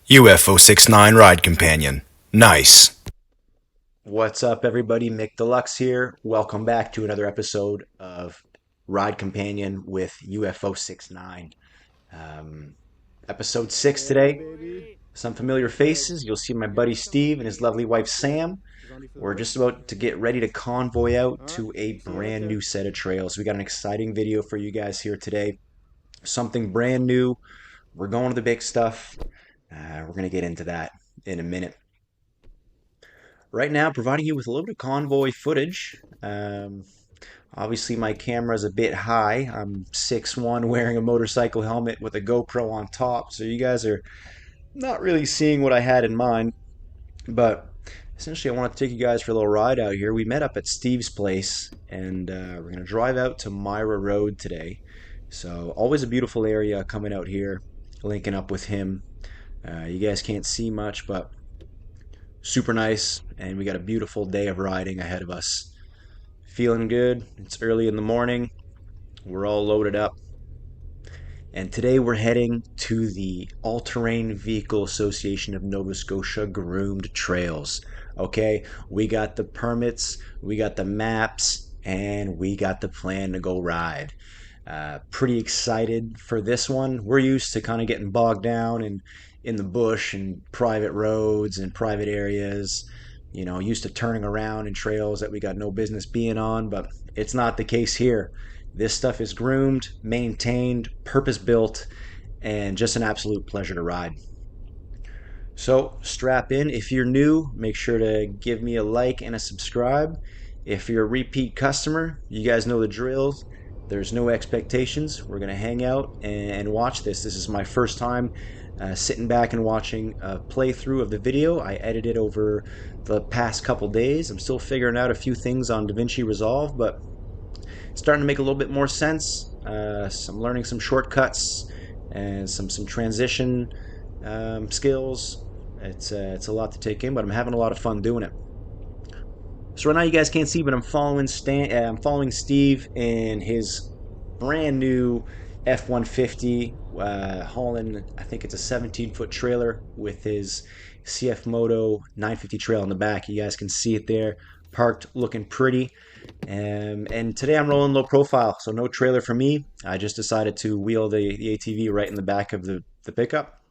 UF069 Ride Companion. Nice. What's up, everybody? Mick Deluxe here. Welcome back to another episode of Ride Companion with UF069. Um, Episode 6 today. Some familiar faces. You'll see my buddy Steve and his lovely wife Sam. We're just about to get ready to convoy out to a brand new set of trails. We got an exciting video for you guys here today. Something brand new. We're going to the big stuff. We're going to get into that in a minute. Right now, providing you with a little bit of convoy footage. Obviously, my camera is a bit high. I'm 6'1", wearing a motorcycle helmet with a GoPro on top, so you guys are not really seeing what I had in mind. But essentially, I want to take you guys for a little ride out here. We met up at Steve's place, and we're going to drive out to Myra Road today. So, always a beautiful area coming out here, linking up with him. You guys can't see much, but super nice, and we got a beautiful day of riding ahead of us. Feeling good. It's early in the morning. We're all loaded up. And today we're heading to the All-Terrain Vehicle Association of Nova Scotia groomed trails. Okay, we got the permits, we got the maps, and we got the plan to go ride. Pretty excited for this one. We're used to kind of getting bogged down in the bush and private roads and private areas. You know, used to turning around in trails that we got no business being on, but it's not the case here. This stuff is groomed, maintained, purpose built, and just an absolute pleasure to ride. So strap in. If you're new, make sure to give me a like and a subscribe. If you're a repeat customer, you guys know the drill. There's no expectations. We're going to hang out and watch this. This is my first time sitting back and watching a playthrough of the video. I edited over the past couple days. I'm still figuring out a few things on DaVinci Resolve, but it's starting to make a little bit more sense. I'm learning some shortcuts and some transition skills. It's a lot to take in, but I'm having a lot of fun doing it. So right now you guys can't see, but I'm following Steve in his brand new F-150 hauling. I think it's a 17-foot trailer with his CF Moto 950 trail in the back. You guys can see it there, parked, looking pretty. And today I'm rolling low profile, so no trailer for me. I just decided to wheel the ATV right in the back of the pickup.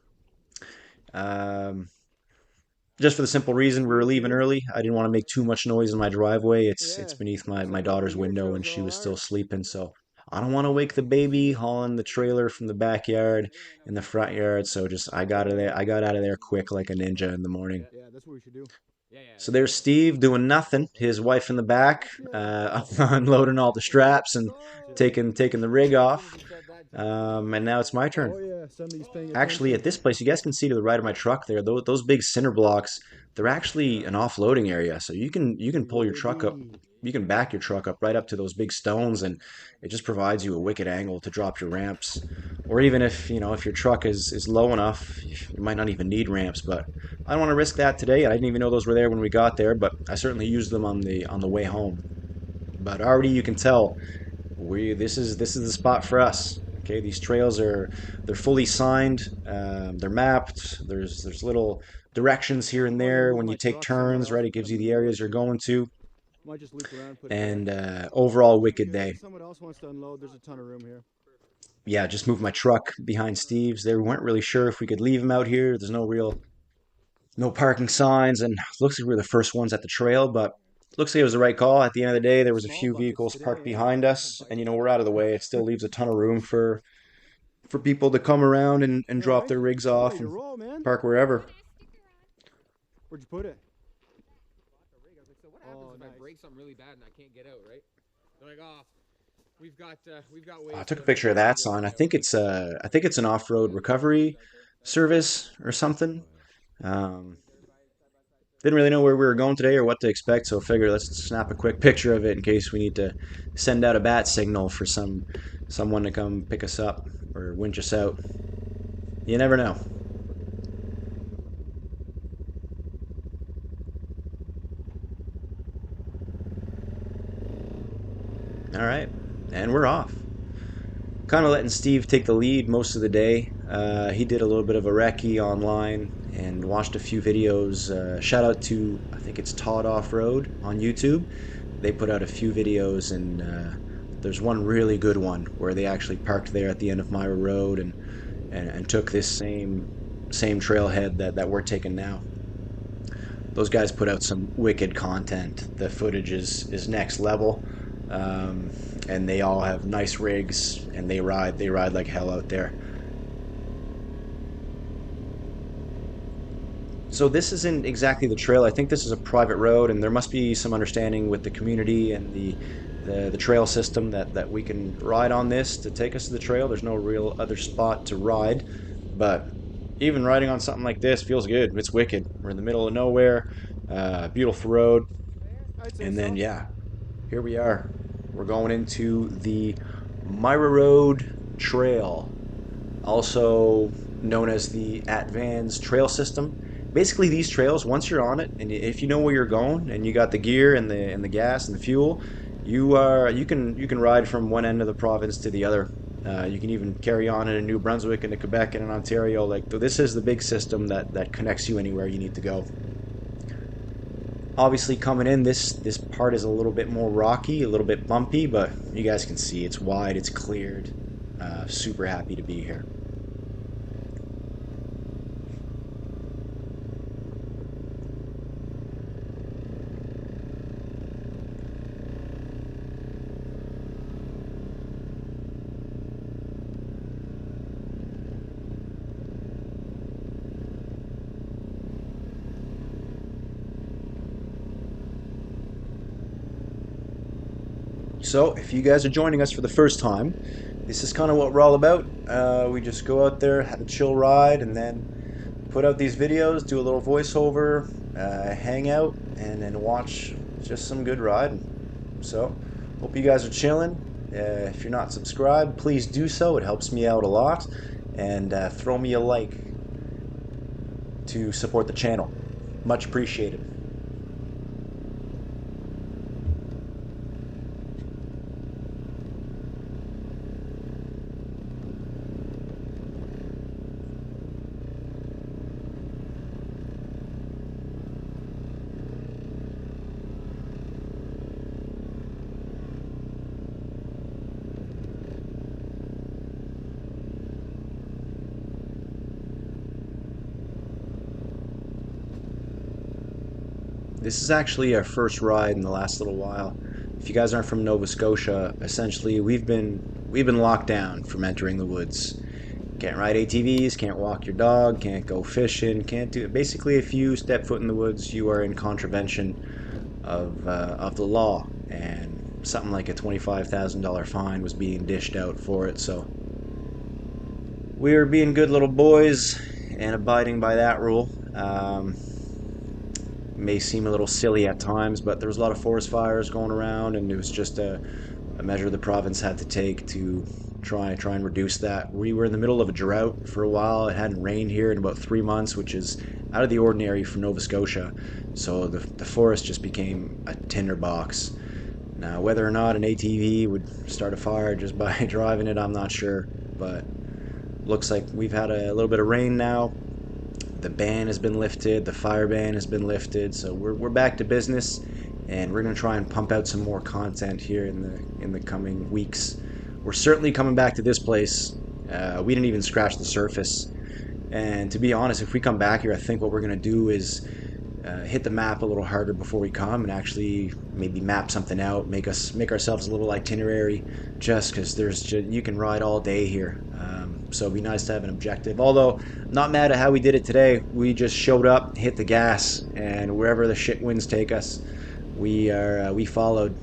Just for the simple reason we were leaving early. I didn't want to make too much noise in my driveway. It's beneath my daughter's window and she was still sleeping, so I don't want to wake the baby hauling the trailer from the backyard in the front yard. So just I got out of there quick like a ninja in the morning. So there's Steve doing nothing. His wife in the back, unloading all the straps and taking the rig off. And now it's my turn. Actually, at this place, you guys can see to the right of my truck there, those big cinder blocks, they're actually an offloading area. So you can pull your truck up, you can back your truck up right up to those big stones, and it just provides you a wicked angle to drop your ramps. Or even if, if your truck is low enough, you might not even need ramps, but I don't want to risk that today. I didn't even know those were there when we got there, but I certainly used them on the way home. But already you can tell this is the spot for us. Okay, these trails they're fully signed, they're mapped. There's little directions here and there when you take turns, right? It gives you the areas you're going to. And overall, wicked day. Yeah, just moved my truck behind Steve's. They weren't really sure if we could leave him out here. There's no parking signs, and looks like we're the first ones at the trail, but looks like it was the right call. At the end of the day, there was a few vehicles parked behind us, and we're out of the way. It still leaves a ton of room for people to come around and drop their rigs off and park wherever. Where'd you put it? So what happens if I break something really bad and I can't get out, right? They're like, oh, we've got ways. I took a picture of that sign. I think it's an off-road recovery service or something. Didn't really know where we were going today or what to expect, so figure let's snap a quick picture of it in case we need to send out a bat signal for someone to come pick us up or winch us out. You never know. All right, and we're off. Kind of letting Steve take the lead most of the day. He did a little bit of a recce online and watched a few videos. Shout out to, I think it's Todd Off-Road on YouTube. They put out a few videos, and there's one really good one where they actually parked there at the end of Myra Road and took this same trailhead that we're taking now. Those guys put out some wicked content. The footage is next level, and they all have nice rigs, and they ride like hell out there. So this isn't exactly the trail. I think this is a private road, and there must be some understanding with the community and the trail system that we can ride on this to take us to the trail. There's no real other spot to ride, but even riding on something like this feels good. It's wicked. We're in the middle of nowhere, beautiful road, and then yeah, here we are. We're going into the Myra Road Trail, also known as the Vans Trail System. Basically, these trails, once you're on it, and if you know where you're going, and you got the gear and the gas and the fuel, you can ride from one end of the province to the other. You can even carry on in New Brunswick, into Quebec, and in Ontario. Like, this is the big system that connects you anywhere you need to go. Obviously, coming in, this part is a little bit more rocky, a little bit bumpy, but you guys can see it's wide, it's cleared. Super happy to be here. So, if you guys are joining us for the first time, this is kind of what we're all about. We just go out there, have a chill ride, and then put out these videos, do a little voiceover, hang out, and then watch just some good riding. So, hope you guys are chilling. If you're not subscribed, please do so. It helps me out a lot. And throw me a like to support the channel. Much appreciated. This is actually our first ride in the last little while. If you guys aren't from Nova Scotia, essentially we've been locked down from entering the woods. Can't ride ATVs, can't walk your dog, can't go fishing, can't do it. Basically, if you step foot in the woods, you are in contravention of the law, and something like a $25,000 fine was being dished out for it. So we are being good little boys and abiding by that rule. May seem a little silly at times, but there was a lot of forest fires going around, and it was just a measure the province had to take to try and reduce that. We were in the middle of a drought for a while. It hadn't rained here in about 3 months, which is out of the ordinary for Nova Scotia. So the forest just became a tinderbox. Now, whether or not an ATV would start a fire just by driving it, I'm not sure, but looks like we've had a little bit of rain now. The ban has been lifted, the fire ban has been lifted, so we're back to business, and we're going to try and pump out some more content here in the coming weeks. We're certainly coming back to this place. We didn't even scratch the surface, and to be honest, if we come back here, I think what we're going to do is hit the map a little harder before we come, and actually maybe map something out, make ourselves a little itinerary, just because you can ride all day here. So it'd be nice to have an objective. Although, not mad at how we did it today. We just showed up, hit the gas, and wherever the shit winds take us, we followed.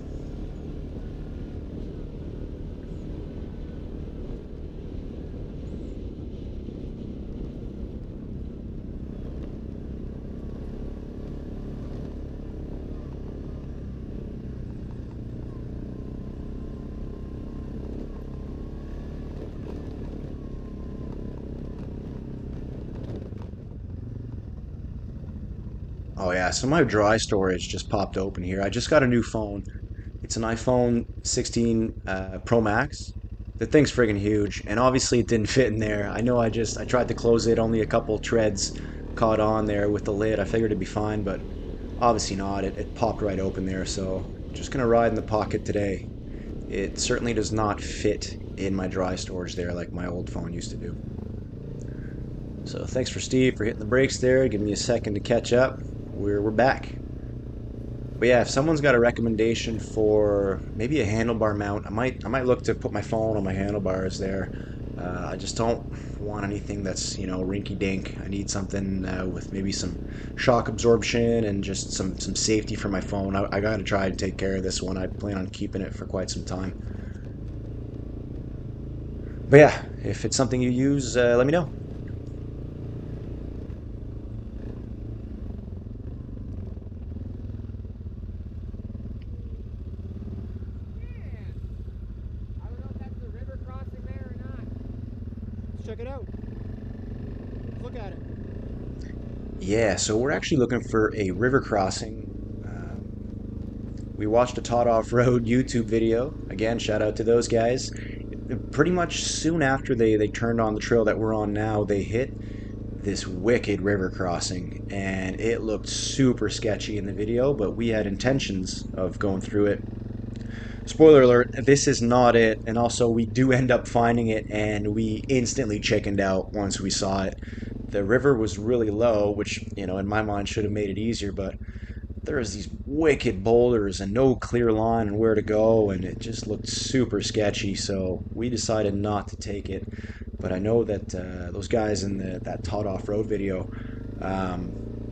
Oh yeah, so my dry storage just popped open here. I just got a new phone. It's an iPhone 16 Pro Max. The thing's friggin' huge, and obviously it didn't fit in there. I know I tried to close it, only a couple treads caught on there with the lid. I figured it'd be fine, but obviously not. It popped right open there, so just gonna ride in the pocket today. It certainly does not fit in my dry storage there like my old phone used to do. So thanks for Steve for hitting the brakes there, giving me a second to catch up. We're back. But yeah, if someone's got a recommendation for maybe a handlebar mount, I might look to put my phone on my handlebars there. I just don't want anything that's, you know, rinky-dink. I need something with maybe some shock absorption and just some safety for my phone. I gotta try to take care of this one. I plan on keeping it for quite some time. But yeah, if it's something you use, let me know. Check it out. Look at it. Yeah, so we're actually looking for a river crossing. We watched a Todd Off-Road YouTube video. Again, shout out to those guys. Pretty much soon after they turned on the trail that we're on now, they hit this wicked river crossing, and it looked super sketchy in the video, but we had intentions of going through it. Spoiler alert, this is not it, and also we do end up finding it, and we instantly chickened out once we saw it. The river was really low, which, you know, in my mind should have made it easier, but there was these wicked boulders and no clear line on where to go, and it just looked super sketchy, so we decided not to take it. But I know that those guys in that Todd Off-Road video,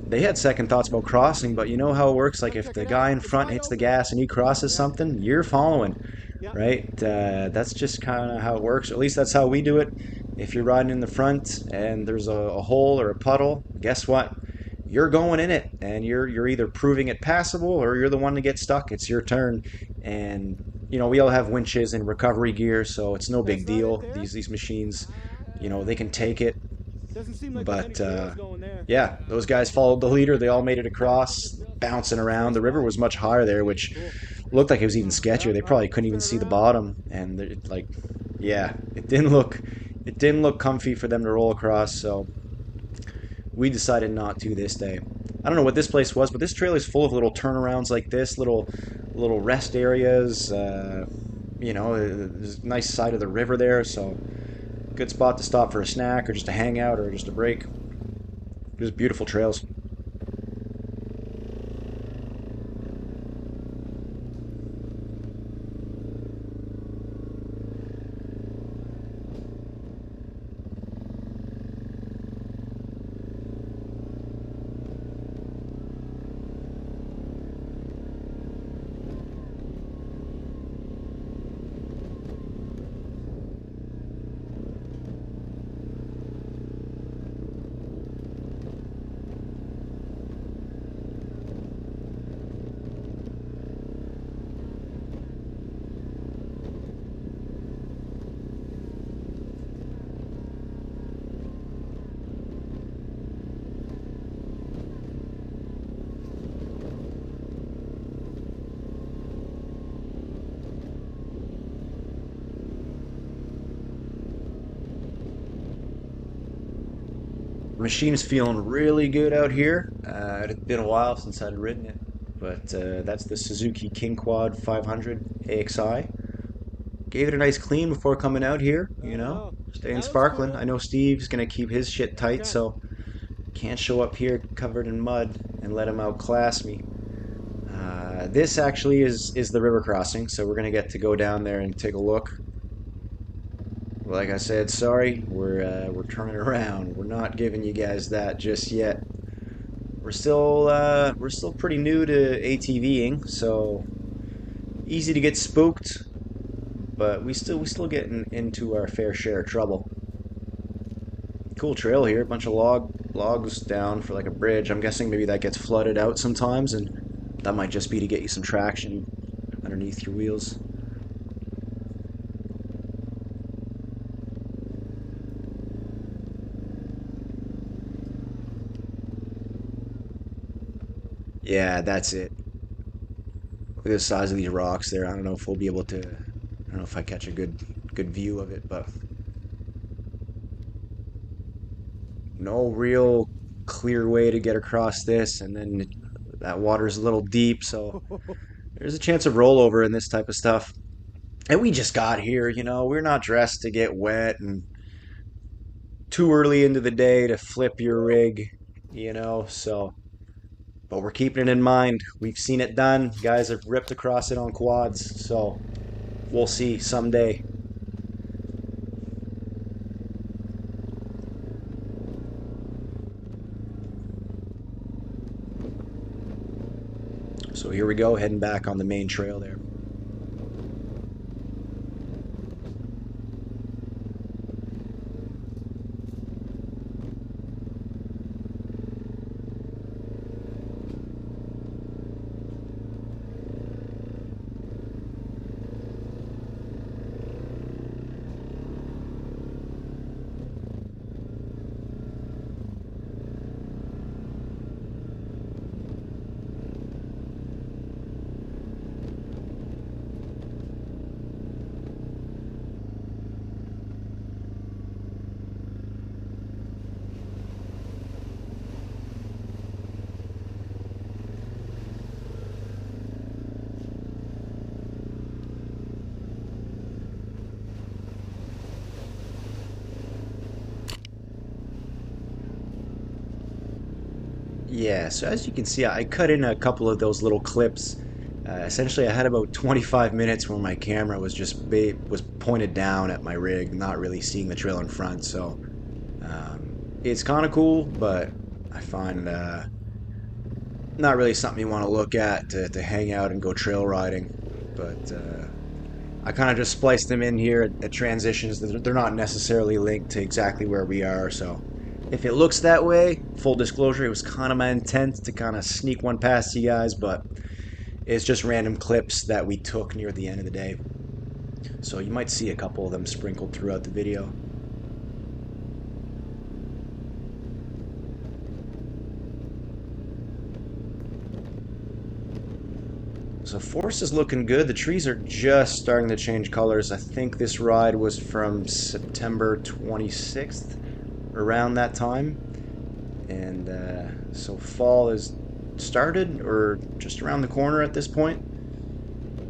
they had second thoughts about crossing, but you know how it works. Like if the guy in front hits the gas and he crosses something, you're following, right? That's just kind of how it works. Or at least that's how we do it. If you're riding in the front and there's a hole or a puddle, guess what? You're going in it, and you're either proving it passable or you're the one to get stuck. It's your turn, and you know we all have winches and recovery gear, so it's no big deal. These machines, you know, they can take it. But yeah, those guys followed the leader. They all made it across, bouncing around. The river was much higher there, which looked like it was even sketchier. They probably couldn't even see the bottom, and like, yeah, it didn't look comfy for them to roll across. So we decided not to this day. I don't know what this place was, but this trail is full of little turnarounds like this, little rest areas. You know, there's a nice side of the river there, so good spot to stop for a snack or just to hang out or just a break. Just beautiful trails. The machine is feeling really good out here. It had been a while since I'd ridden it, but that's the Suzuki King Quad 500 AXI. Gave it a nice clean before coming out here, you know, staying sparkling. I know Steve's gonna keep his shit tight, so can't show up here covered in mud and let him outclass me. This actually is the river crossing, so we're gonna get to go down there and take a look. Like I said, sorry, we're turning around. We're not giving you guys that just yet. We're still pretty new to ATVing, so easy to get spooked, but we still getting into our fair share of trouble. Cool trail here, a bunch of logs down for like a bridge. I'm guessing maybe that gets flooded out sometimes, and that might just be to get you some traction underneath your wheels. Yeah, that's it. Look at the size of these rocks there. I don't know if we'll be able to. I don't know if I catch a good good view of it, but no real clear way to get across this, and then that water's a little deep, so there's a chance of rollover in this type of stuff. And we just got here, you know, we're not dressed to get wet and too early into the day to flip your rig, you know, so but we're keeping it in mind. We've seen it done. Guys have ripped across it on quads, so we'll see someday. So here we go, heading back on the main trail there. Yeah, so as you can see, I cut in a couple of those little clips. Essentially, I had about 25 minutes where my camera was just was pointed down at my rig, not really seeing the trail in front. So it's kind of cool, but I find not really something you want to look at to hang out and go trail riding. But I kind of just spliced them in here at transitions. They're not necessarily linked to exactly where we are, so if it looks that way, full disclosure, it was kind of my intent to kind of sneak one past you guys, but it's just random clips that we took near the end of the day. So you might see a couple of them sprinkled throughout the video. So forest is looking good. The trees are just starting to change colors. I think this ride was from September 26th, around that time. And so fall is started or just around the corner at this point.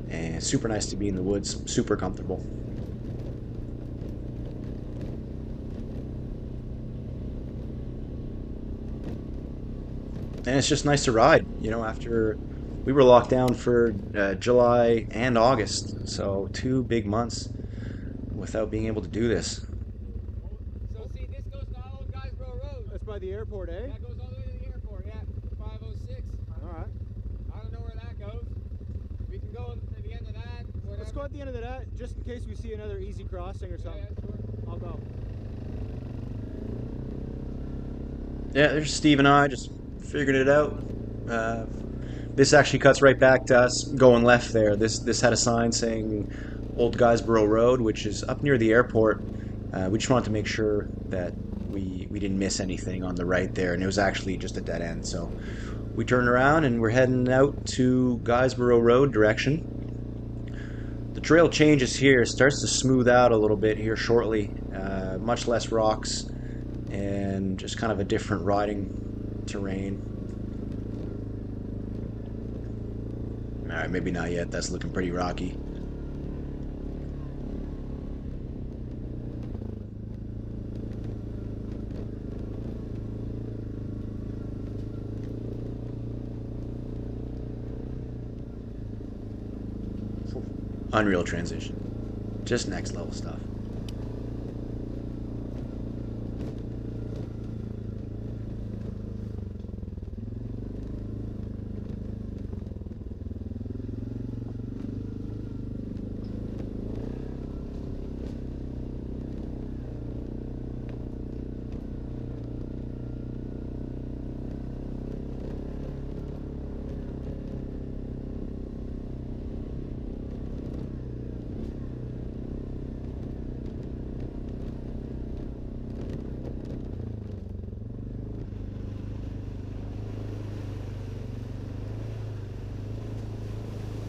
And it's super nice to be in the woods, super comfortable. And it's just nice to ride, you know, after we were locked down for July and August, so 2 big months without being able to do this. So see, this goes to Old Guysborough Road. That's by the airport, eh? That goes all the way to the airport, yeah. 506. Alright. I don't know where that goes. We can go to the end of that. Whatever. Let's go at the end of that, just in case we see another easy crossing or something. Yeah, sure. I'll go. Yeah, there's Steve and I just figured it out. This actually cuts right back to us going left there. This had a sign saying Old Guysborough Road, which is up near the airport. We just wanted to make sure that we didn't miss anything on the right there, and it was actually just a dead end. So we turned around and we're heading out to Guysborough Road direction. The trail changes here, starts to smooth out a little bit here shortly. Much less rocks and just kind of a different riding terrain. Alright, maybe not yet. That's looking pretty rocky. Unreal transition. Just next level stuff.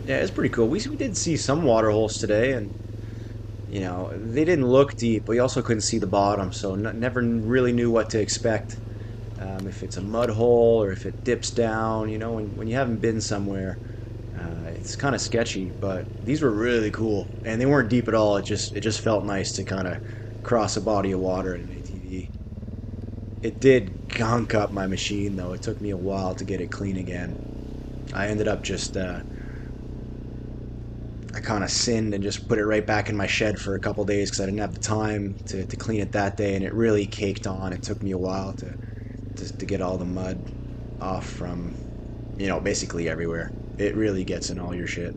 Yeah, it's pretty cool. We did see some water holes today, and you know, they didn't look deep, but you also couldn't see the bottom, so never really knew what to expect. If it's a mud hole or if it dips down, you know, when you haven't been somewhere, it's kind of sketchy. But these were really cool, and they weren't deep at all. It just felt nice to kind of cross a body of water in an ATV. It did gunk up my machine though. It took me a while to get it clean again. I ended up just I kind of sinned and just put it right back in my shed for a couple days because I didn't have the time to clean it that day, and it really caked on. It took me a while to get all the mud off from, you know, basically everywhere. It really gets in all your shit.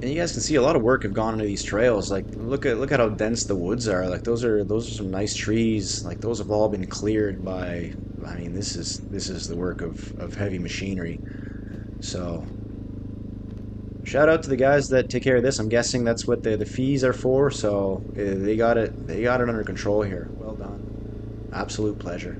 And you guys can see a lot of work have gone into these trails. Like look at how dense the woods are. Like those are some nice trees. Like those have all been cleared by, I mean, this is the work of heavy machinery. So shout out to the guys that take care of this. I'm guessing that's what the fees are for, so they got it under control here. Well done. Absolute pleasure.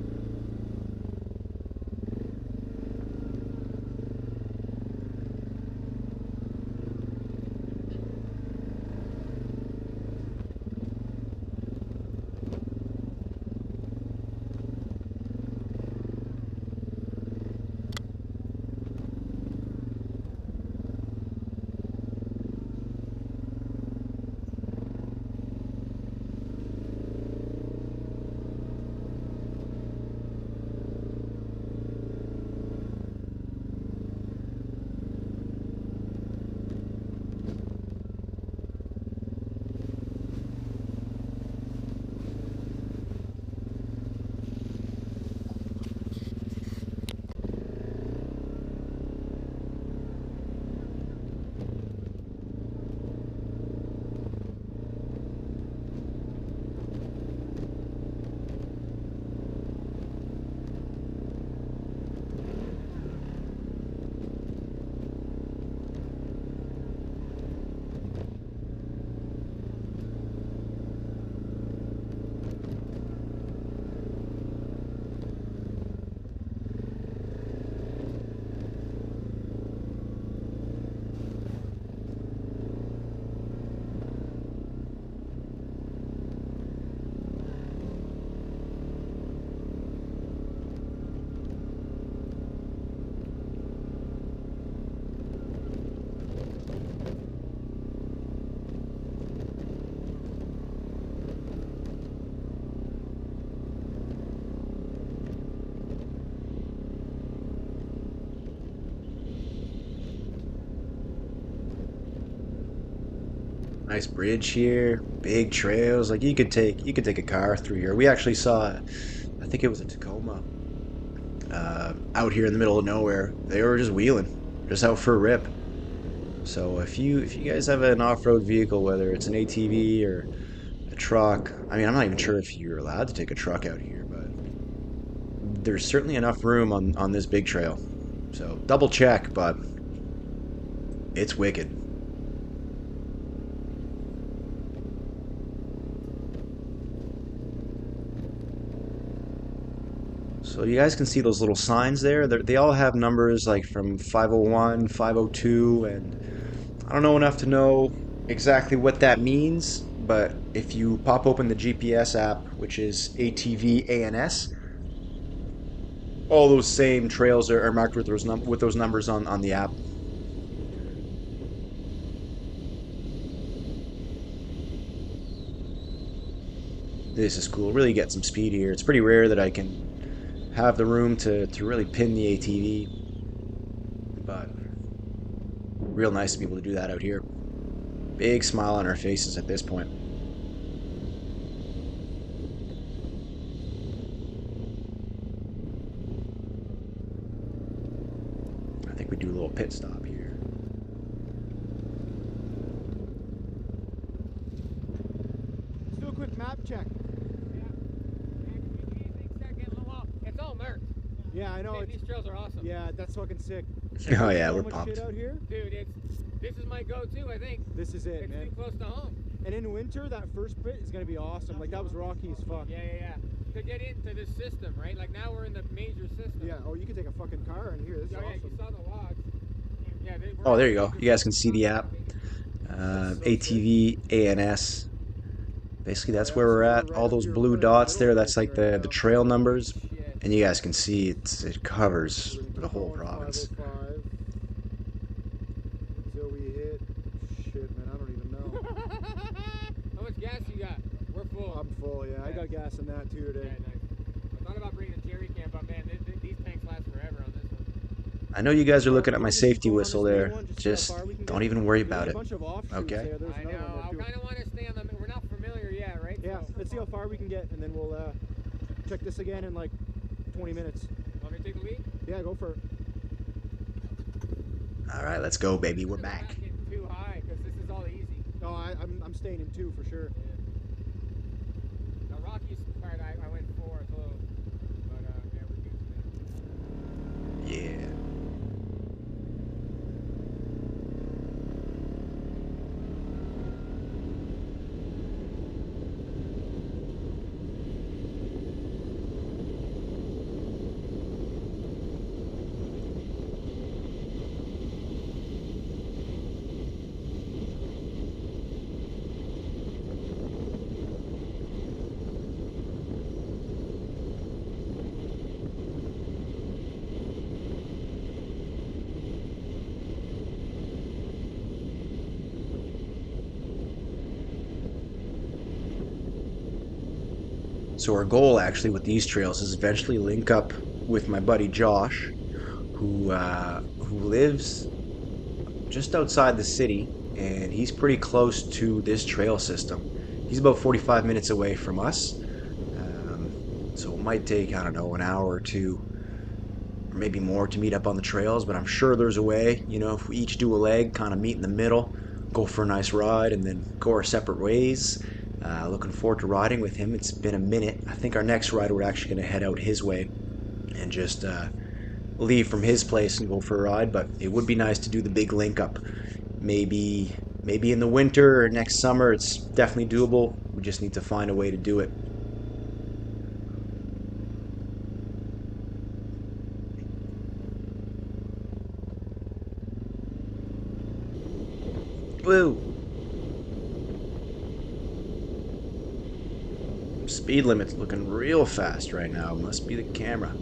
Nice bridge here, big trails. Like you could take a car through here. We actually saw, I think it was a Tacoma, out here in the middle of nowhere. They were just wheeling, just out for a rip. So if you guys have an off-road vehicle, whether it's an ATV or a truck, I mean, I'm not even sure if you're allowed to take a truck out here, but there's certainly enough room on this big trail. So double check, but it's wicked. So you guys can see those little signs there. They all have numbers like from 501, 502, and I don't know enough to know exactly what that means, but if you pop open the GPS app, which is ATV ANS, all those same trails are marked with those numbers on the app. This is cool. Really get some speed here. It's pretty rare that I can have the room to really pin the ATV, but real nice to be able to do that out here. Big smile on our faces at this point. I think we do a little pit stop here. Let's do a quick map check. It's all marked. Yeah, I know. Man, these trails are awesome. Yeah, that's fucking sick. Oh yeah, so we're much pumped. shit out here. Dude, this is my go-to, I think. This is it, It's man. too close to home. And in winter, that first bit is gonna be awesome. Like that was rocky as fuck. Yeah. To get into this system, right? Like now we're in the major system. Yeah. Oh, you can take a fucking car in here. This is Yeah, awesome. you saw the logs. Yeah, Oh, there you go. You guys can see the app. ATV ANS. Basically, that's where we're at. All those blue dots there, that's like the trail numbers. And you guys can see it covers the whole province. Until we hit. Shit, man, I don't even know. How much gas you got? We're full. I'm full, yeah. I got gas in that too today. Yeah, nice. I thought about bringing a jerry can, but man, these tanks last forever on this one. I know you guys are looking at my safety whistle there. Just don't even worry about it. Okay? I know. I kind of want to stay on the. We're not familiar yet, right? Yeah, So, let's see how far we can get, and then we'll check this again in like 20 minutes. want me to take the lead? Yeah, go for it. All right, let's go, baby. We're back. Not getting too high because this is all easy. No, I'm staying in 2 for sure. Yeah. The Rockies part I went 4, so but yeah, we're good. Yeah. So our goal actually with these trails is eventually link up with my buddy Josh, who lives just outside the city, and he's pretty close to this trail system. He's about 45 minutes away from us, so it might take, I don't know, an hour or 2, or maybe more to meet up on the trails, but I'm sure there's a way, you know, if we each do a leg, kind of meet in the middle, go for a nice ride, and then go our separate ways. Looking forward to riding with him. It's been a minute. I think our next ride we're actually going to head out his way and just leave from his place and go for a ride, but it would be nice to do the big link up. Maybe in the winter or next summer. It's definitely doable. We just need to find a way to do it. Woo! Speed limit's looking real fast right now. Must be the camera.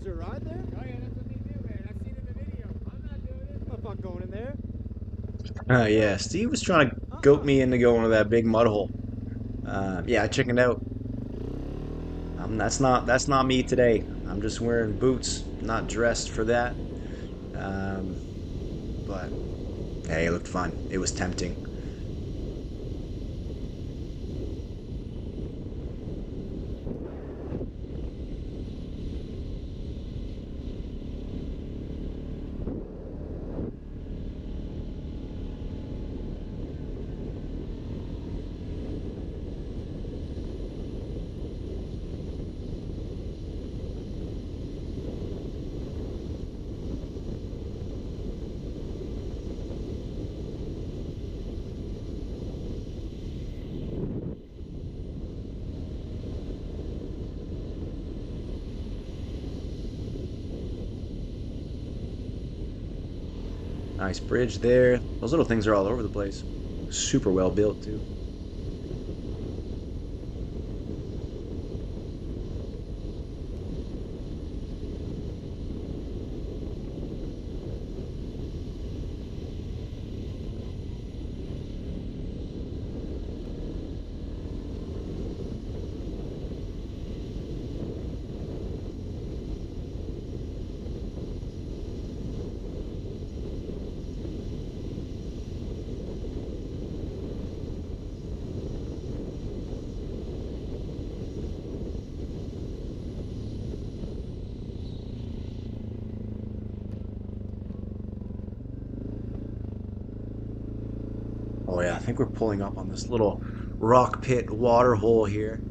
Is there a ride there? Oh yeah, that's what they do, man. I've seen it in the video. I'm not doing it. I'm not going in there. Yeah, Steve was trying to goat me into going to that big mud hole. Yeah, I chickened out. That's not me today. I'm just wearing boots, not dressed for that. But hey, it looked fun. It was tempting. Nice bridge there. Those little things are all over the place. Super well built too. yeah, I think we're pulling up on this little rock pit water hole here.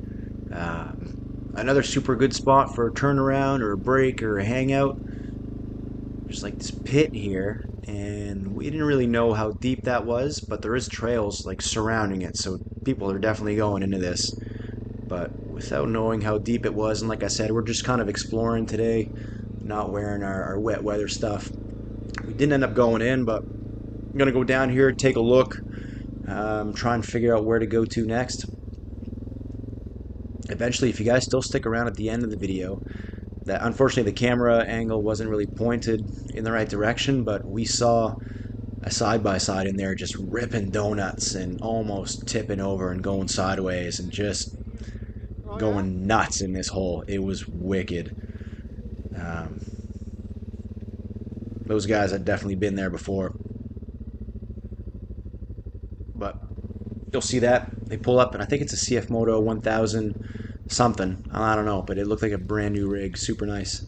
Another super good spot for a turnaround or a break or a hangout. There's like this pit here, and we didn't really know how deep that was, but there is trails like surrounding it, so people are definitely going into this. But without knowing how deep it was, and like I said, we're just kind of exploring today, not wearing our wet weather stuff. We didn't end up going in, but I'm gonna go down here, take a look, try and figure out where to go to next. Eventually, if you guys still stick around at the end of the video, that unfortunately the camera angle wasn't really pointed in the right direction, but we saw a side-by-side in there just ripping donuts and almost tipping over and going sideways and just going nuts in this hole. It was wicked. Those guys had definitely been there before. But you'll see that. They pull up, and I think it's a CF Moto 1000 something. I don't know, but it looked like a brand new rig. Super nice.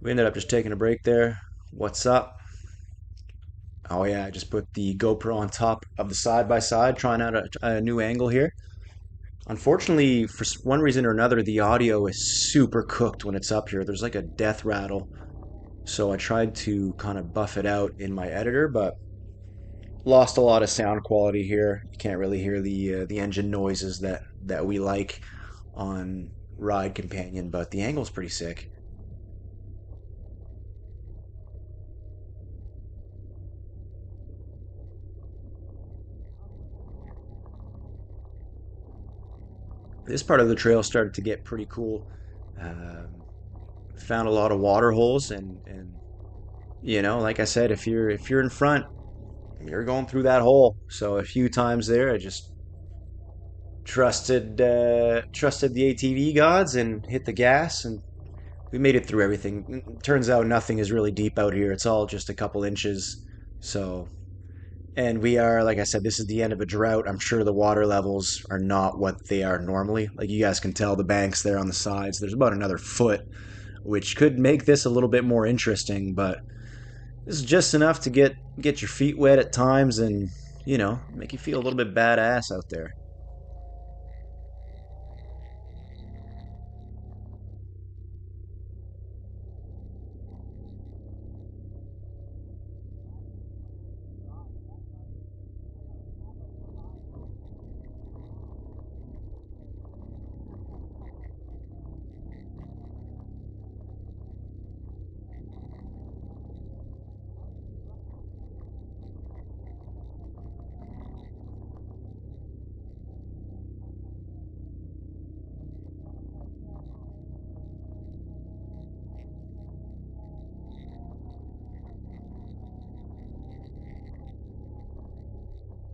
We ended up just taking a break there. What's up? Oh yeah, I just put the GoPro on top of the side-by-side, trying out a new angle here. Unfortunately, for one reason or another, the audio is super cooked when it's up here. There's like a death rattle. So I tried to kind of buff it out in my editor, but lost a lot of sound quality here. You can't really hear the engine noises that we like on Ride Companion, but the angle's pretty sick. This part of the trail started to get pretty cool. Found a lot of water holes, and you know, like I said, if you're in front, you're going through that hole. So a few times there, I just trusted the ATV gods and hit the gas, and we made it through everything. Turns out nothing is really deep out here. It's all just a couple inches. So, and we are, like I said, this is the end of a drought. I'm sure the water levels are not what they are normally. Like you guys can tell, the banks there on the sides, there's about another foot, which could make this a little bit more interesting, but this is just enough to get your feet wet at times and, you know, make you feel a little bit badass out there.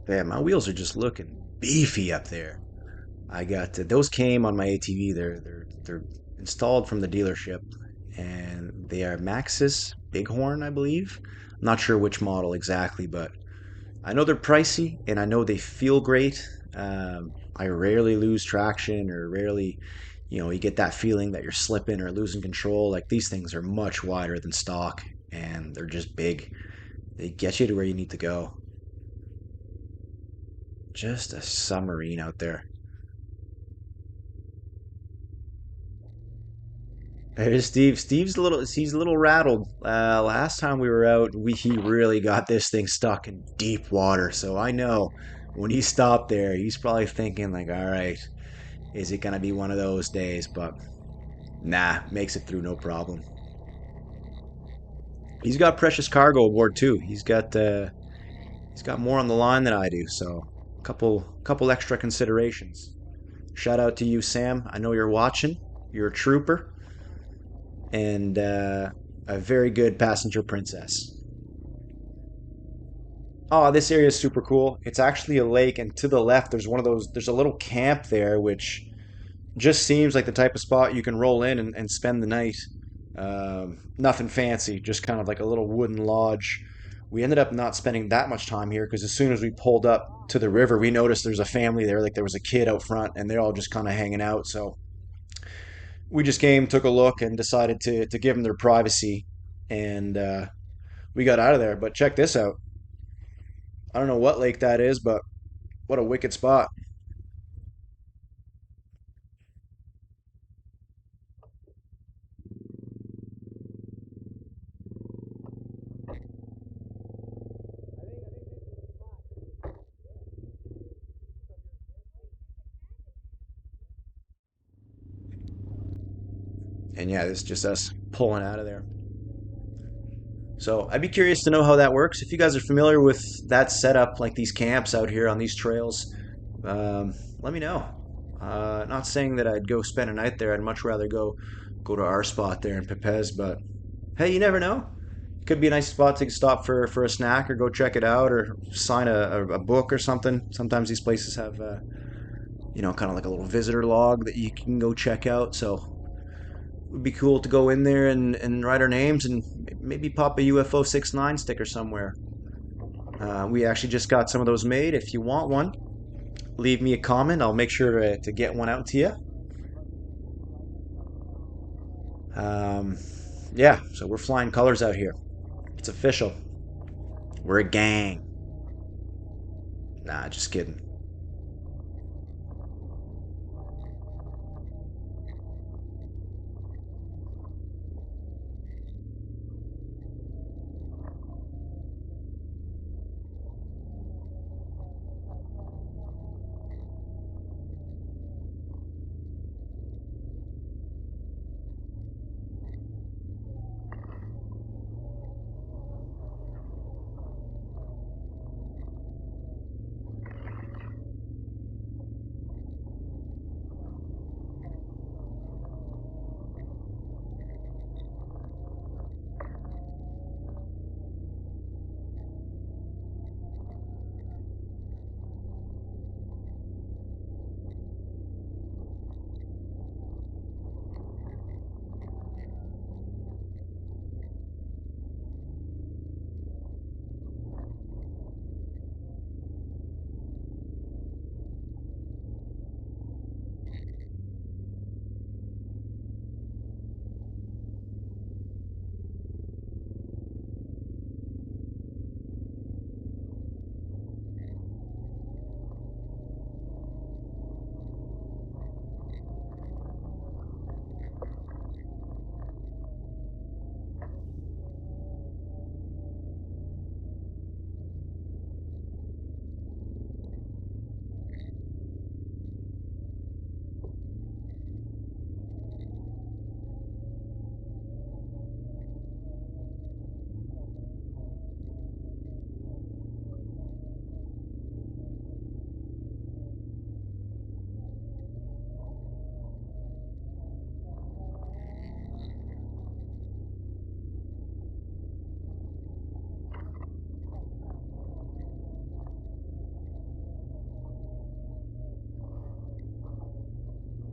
Yeah, my wheels are just looking beefy up there. I got those came on my ATV. They're installed from the dealership, and they are Maxxis Bighorn, I believe. I'm not sure which model exactly, but I know they're pricey, and I know they feel great. I rarely lose traction, or rarely, you know, you get that feeling that you're slipping or losing control. Like these things are much wider than stock, and they're just big. They get you to where you need to go. Just a submarine out there. There's Steve. He's a little rattled. Last time we were out, he really got this thing stuck in deep water. So I know when he stopped there, he's probably thinking like, all right, is it gonna be one of those days? But nah, makes it through no problem. He's got precious cargo aboard too. He's got more on the line than I do. So couple extra considerations. Shout out to you, Sam. I know you're watching. You're a trooper. And a very good passenger princess. Oh, this area is super cool. It's actually a lake, and to the left, there's one of those. There's a little camp there, which just seems like the type of spot you can roll in and spend the night. Nothing fancy, just kind of like a little wooden lodge. We ended up not spending that much time here because as soon as we pulled up to the river, we noticed there's a family there. Like there was a kid out front, and they're all just kind of hanging out. So we just came, took a look, and decided to give them their privacy. And we got out of there. But check this out. I don't know what lake that is, but what a wicked spot. And yeah, this is just us pulling out of there. So I'd be curious to know how that works. If you guys are familiar with that setup, like these camps out here on these trails, let me know. Not saying that I'd go spend a night there. I'd much rather go to our spot there in Pepez. But hey, you never know. Could be a nice spot to stop for a snack or go check it out or sign a book or something. Sometimes these places have kind of like a little visitor log that you can go check out. So would be cool to go in there and write our names and maybe pop a UF069 sticker somewhere. We actually just got some of those made. If you want one, leave me a comment. I'll make sure to get one out to you. Yeah, so we're flying colors out here. It's official. We're a gang. Nah, just kidding.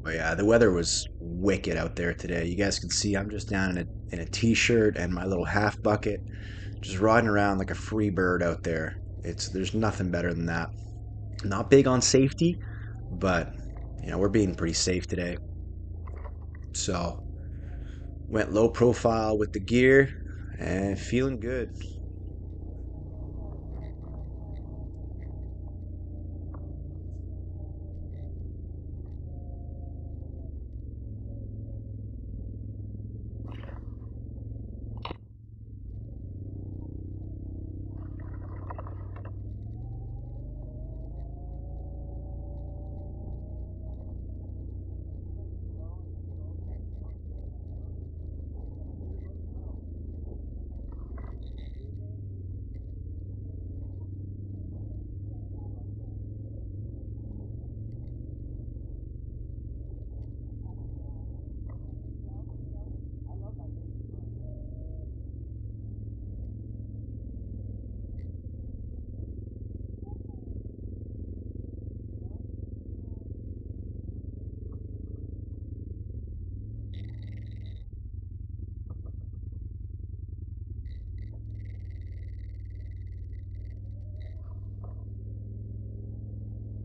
Oh yeah, the weather was wicked out there today. You guys can see I'm just down in a t-shirt and my little half bucket, just riding around like a free bird out there. There's nothing better than that. Not big on safety, but we're being pretty safe today. So went low profile with the gear and feeling good.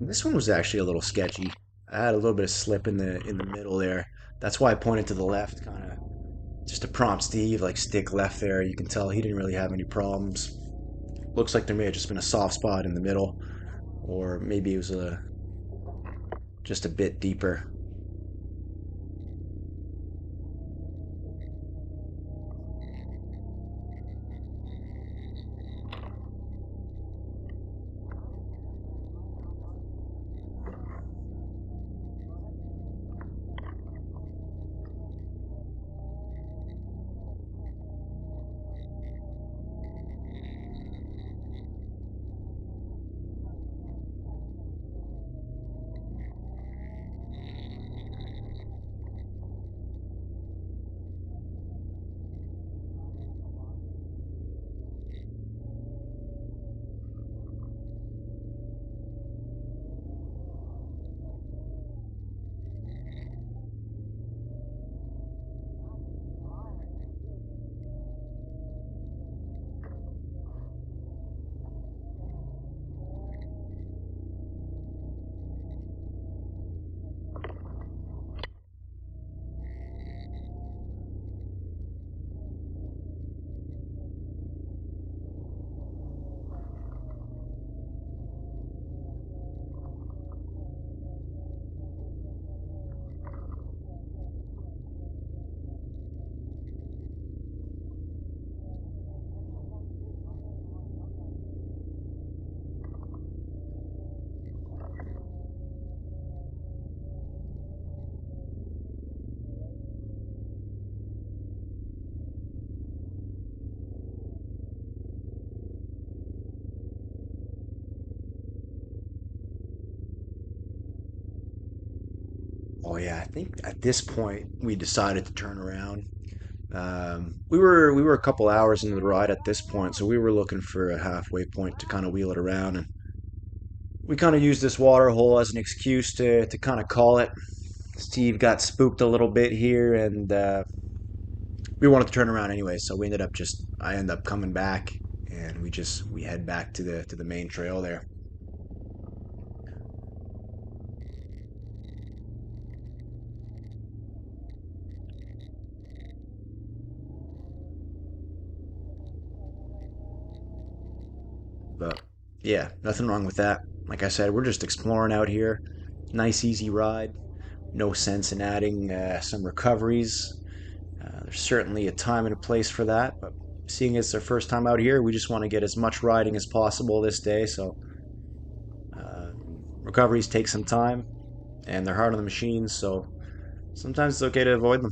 This one was actually a little sketchy. I had a little bit of slip in the middle there. That's why I pointed to the left, kind of just to prompt Steve, like stick left there. You can tell he didn't really have any problems. Looks like there may have just been a soft spot in the middle, or maybe it was just a bit deeper. Oh yeah, I think at this point we decided to turn around. We were a couple hours into the ride at this point, so we were looking for a halfway point to kind of wheel it around, and we kind of used this water hole as an excuse to kind of call it. Steve got spooked a little bit here, and we wanted to turn around anyway, so we ended up just I ended up coming back, and we head back to the main trail there. But yeah, nothing wrong with that. Like I said, we're just exploring out here. Nice, easy ride. No sense in adding some recoveries. There's certainly a time and a place for that, but seeing it's our first time out here, we just want to get as much riding as possible this day. So uh, recoveries take some time, and they're hard on the machines, so sometimes it's okay to avoid them.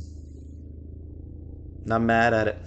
Not mad at it.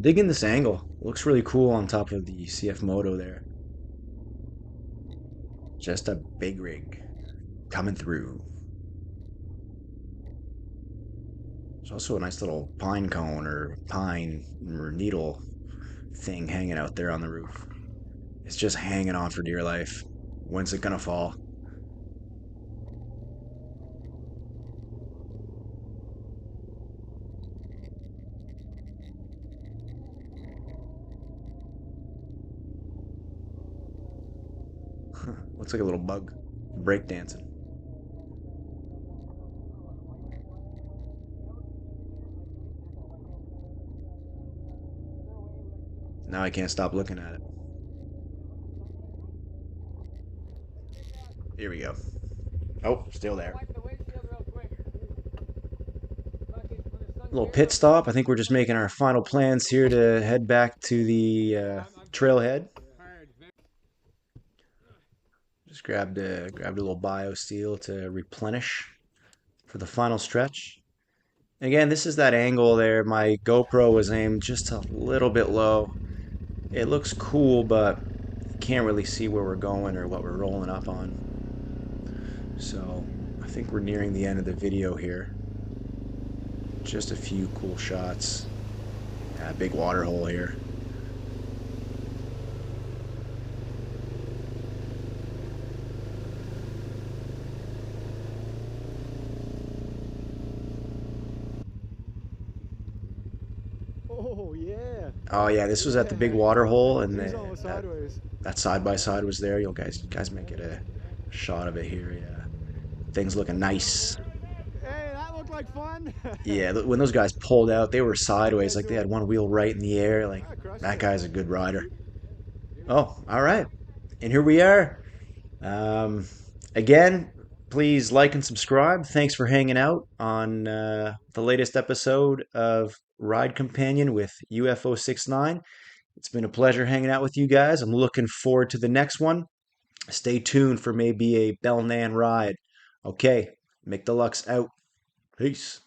Digging this angle. Looks really cool on top of the CF Moto there. Just a big rig coming through. There's also a nice little pine cone or pine or needle thing hanging out there on the roof. It's just hanging on for dear life. When's it gonna fall? Looks like a little bug breakdancing. Now I can't stop looking at it. Here we go. Oh, still there. Little pit stop. I think we're just making our final plans here to head back to the trailhead. Just grabbed a little bio steel to replenish for the final stretch. Again, this is that angle there. My GoPro was aimed just a little bit low. It looks cool, but you can't really see where we're going or what we're rolling up on. So I think we're nearing the end of the video here. Just a few cool shots. Big water hole here. Oh yeah. Oh yeah, this was at the big water hole, and He's almost sideways. that side by side was there. You guys make it a shot of it here. Yeah, things looking nice. Hey, that looked like fun. Yeah, when those guys pulled out, they were sideways, Yeah, like they had one wheel right in the air. Like, crushed that it. guy's a good rider. Oh, all right, and here we are. Um, Again, please like and subscribe. Thanks for hanging out on the latest episode of Ride Companion with UF069. It's been a pleasure hanging out with you guys. I'm looking forward to the next one. Stay tuned for maybe a Bell Nan ride. Okay, Mick Deluxe out. Peace.